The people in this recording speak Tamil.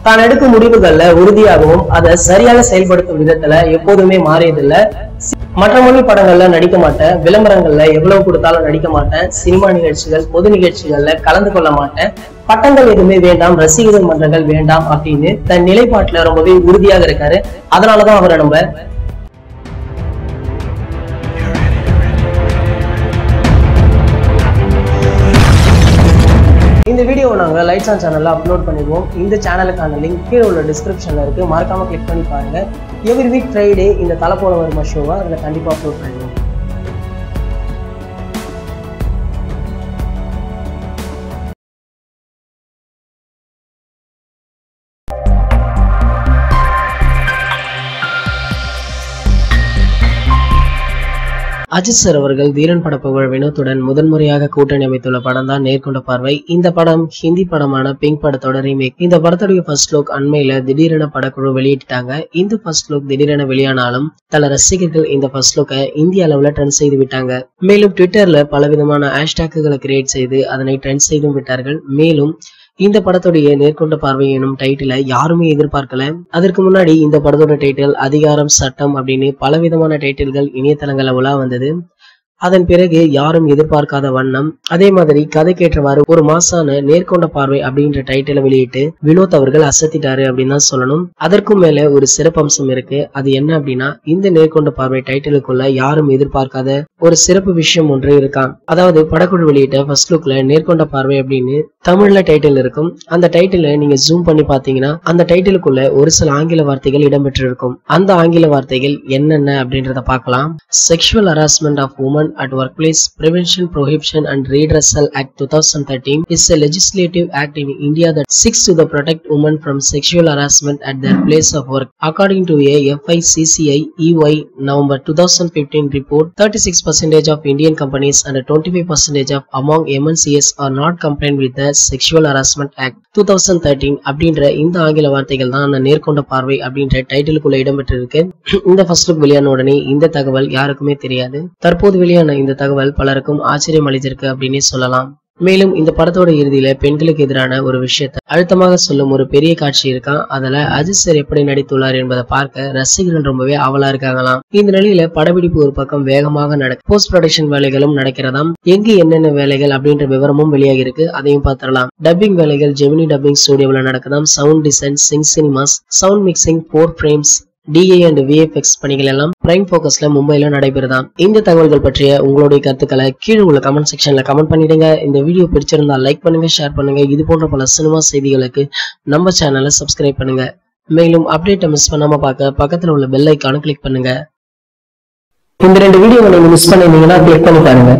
தான் எடுக்கும் முடிவுகள்ல உறுதியாகவும் அதை சரியாக செயல்படுத்தும் விதத்துல எப்போதுமே மாறியதில்லை. மற்ற மொழி படங்கள்ல நடிக்க மாட்டேன், விளம்பரங்கள்ல எவ்வளவு கொடுத்தாலும் நடிக்க மாட்டேன், சினிமா நிகழ்ச்சிகள் பொது நிகழ்ச்சிகள்ல கலந்து கொள்ள மாட்டேன், பட்டங்கள் எதுவுமே வேண்டாம், ரசிகர்கள் மன்றங்கள் வேண்டாம் அப்படின்னு தன் நிலைப்பாட்டுல ரொம்பவே உறுதியாக இருக்காரு. அதனாலதான் அவரை நம்ம இந்த வீடியோவை நாங்கள் லைட்ஸ் ஆன் சேனல்ல அப்லோட் பண்ணிடுவோம். இந்த சேனலுக்கான லிங்க் கீழே உள்ள டிஸ்கிரிப்ஷன்ல இருக்கு, மறக்காம கிளிக் பண்ணி பாருங்க. எவ்ரி வீக் ஃப்ரைடே இந்த தலை போல வருமா ஷோவை அதில் கண்டிப்பாக அப்லோட் பண்ணிடுவோம். அஜித் சார் அவர்கள் தீரன் பட புகழ் வினோத்துடன் முதன்முறையாக கூட்டணி அமைத்துள்ள படம் தான் நேர்கொண்ட பார்வை. இந்த படம் ஹிந்தி படமான பிங்க் படத்தோட ரீமேக். இந்த படத்துடைய ஃபர்ஸ்ட் லுக் அண்மையில திடீரென படக்குழு வெளியிட்டாங்க. இந்த ஃபர்ஸ்ட் லுக் திடீரென வெளியானாலும் பல ரசிகர்கள் இந்த ஃபர்ஸ்ட் லுக்கை இந்திய அளவுல ட்ரெண்ட் செய்து விட்டாங்க. மேலும் ட்விட்டர்ல பலவிதமான ஹேஷ்டாக்குகளை கிரியேட் செய்து அதனை ட்ரெண்ட் செய்தும் விட்டார்கள். மேலும் இந்த படத்துடைய நேர்கொண்ட பார்வை எனும் டைட்டிலை யாருமே எதிர்பார்க்கல. அதற்கு முன்னாடி இந்த படத்தோட டைட்டில் அதிகாரம் சட்டம் அப்படின்னு பலவிதமான டைட்டில்கள் இணையதளங்கள்ல உலா வந்தது. அதன் பிறகு யாரும் எதிர்பார்க்காத வண்ணம் அதே மாதிரி கதைக்கேற்றவாறு ஒரு மாசான நேர்கொண்ட பார்வை அப்படின்ற டைட்டிலை வெளியிட்டு வினோத் அவர்கள் அசத்திட்டாரு அப்படின்னு தான் சொல்லணும். அதற்கும் மேல ஒரு சிறப்பம்சம் இருக்கு. அது என்ன அப்படின்னா, இந்த நேர்கொண்ட பார்வை டைட்டிலுக்குள்ள யாரும் எதிர்பார்க்காத ஒரு சிறப்பு விஷயம் ஒன்று இருக்கான். அதாவது படக்குழு வெளியிட்ட ஃபர்ஸ்ட் லுக்ல நேர்கொண்ட பார்வை அப்படின்னு தமிழ்ல டைட்டில் இருக்கும். அந்த டைட்டில நீங்க ஜூம் பண்ணி பாத்தீங்கன்னா அந்த டைட்டிலுக்குள்ள ஒரு சில ஆங்கில வார்த்தைகள் இடம்பெற்றிருக்கும். அந்த ஆங்கில வார்த்தைகள் என்னென்ன அப்படின்றத பார்க்கலாம். Sexual harassment of woman at Workplace Prevention, Prohibition and Redressal Act 2013 is a legislative act in India that seeks to protect women from sexual harassment at their place of work. According to a FICCI EY November 2015 report, 36% of Indian companies and 25% of among MNCs are not compliant with the Sexual Harassment Act 2013 அப்படின்ற இந்த ஆங்கில வார்த்தைகள் தான் அந்த நேர்கொண்ட பார்வை அப்படின்ற டைட்டிலுக்குள்ள இடம்பெற்றிருக்கு. இந்த ஃபர்ஸ்ட் லுக் வெளியான உடனே இந்த தகவல் யாருக்குமே தெரியாது. தற்போது வெளியான இந்த தகவல் பலருக்கும் ஆச்சரியம் அளித்திருக்கு அப்படின்னே சொல்லலாம். மேலும் இந்த படத்தோட இறுதியில பெண்களுக்கு எதிரான ஒரு விஷயத்தை அழுத்தமாக சொல்லும் ஒரு பெரிய காட்சி இருக்கான். அதுல அஜித் சார் எப்படி நடித்துள்ளார் என்பதை பார்க்க ரசிகர்கள் ரொம்பவே ஆவலா இருக்காங்களாம். இந்த நிலையில படப்பிடிப்பு ஒரு பக்கம் வேகமாக நடக்கும். போஸ்ட் ப்ரொடக்ஷன் வேலைகளும் நடக்கிறதாம். எங்கு என்னென்ன வேலைகள் அப்படின்ற விவரமும் வெளியாகி இருக்கு, அதையும் பார்த்துடலாம். டப்பிங் வேலைகள் ஜெமினி டப்பிங் ஸ்டுடியோவில் நடக்குதாம். Sound design, sync cinemas, sound mixing, 4 frames, DA and VFX பணிகள் எல்லாம் பிரைம் போக்கஸ்ல மும்பைல நடைபெறுதாம். இந்த தகவல்கள் பற்றிய உங்களுடைய கருத்துக்களை கீழே உள்ள கமெண்ட் செக்ஷன்ல கமெண்ட் பண்ணிடுங்க. இந்த வீடியோ பிடிச்சிருந்தா லைக் பண்ணுங்க, ஷேர் பண்ணுங்க. இது போன்ற பல சினிமா செய்திகளுக்கு நம்ம சேனலை சப்ஸ்கிரைப் பண்ணுங்க. மேலும் அப்டேட்டை மிஸ் பண்ணாம பார்க்க பக்கத்துல உள்ள பெல் ஐக்கானை கிளிக் பண்ணுங்க. இந்த 2 வீடியோவை நீங்க மிஸ் பண்ணிருந்தீங்கன்னா கிளிக் பண்ணி பாருங்க.